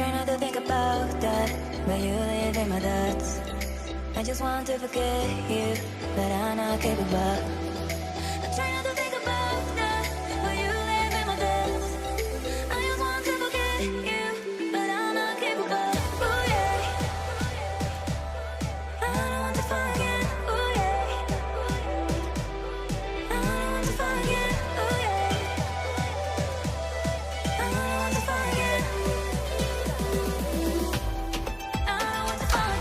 try not to think about that, but you live in my thoughts. I just want to forget you, but I'm not capable. I try not to think about that, but you live in my thoughts. I just want to forget you, but I'm not capable. Ooh yeah, I don't want to forget. Ooh yeah, I don't want to forget. Ooh yeah, I don't want to forget. I don't want to forget.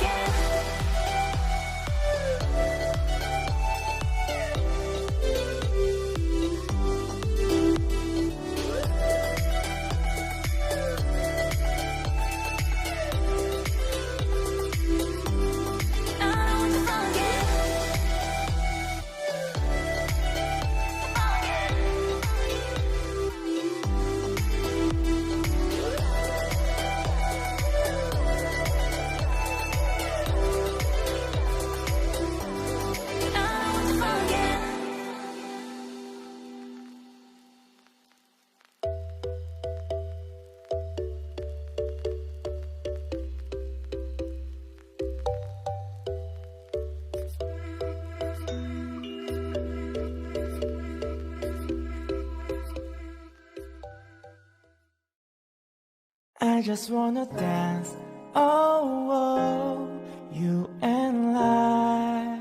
I just wanna dance, oh, oh, you and I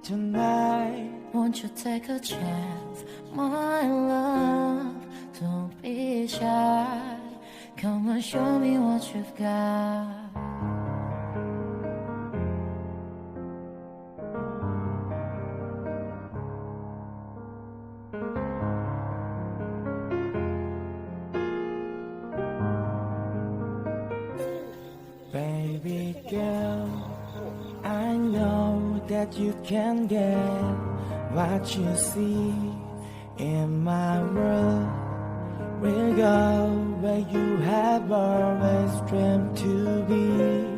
tonight. Won't you take a chance, my love? Don't be shy. Come and show me what you've got. Baby girl, I know that you can get what you see in my world. We'll go where you have always dreamed to be.